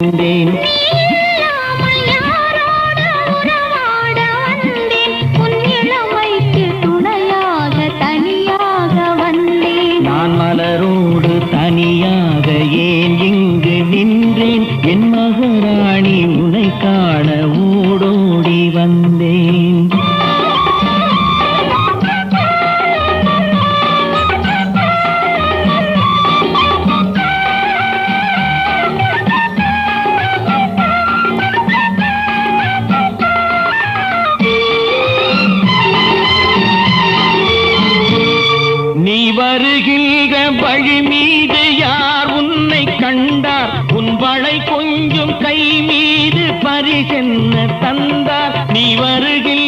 வந்தேன். நான் மலரோடு தனியாக ஏன் இங்கு நின்றேன்? என் மகாராணி உன்னை காண ஓடோடி வந்தேன். நீ வருகின்ற வழி மீது யார் உன்னை கண்டார்? உன் வளை கொஞ்சம் கை மீது பரிசென்ன தந்தார்? நீ வருகின்ற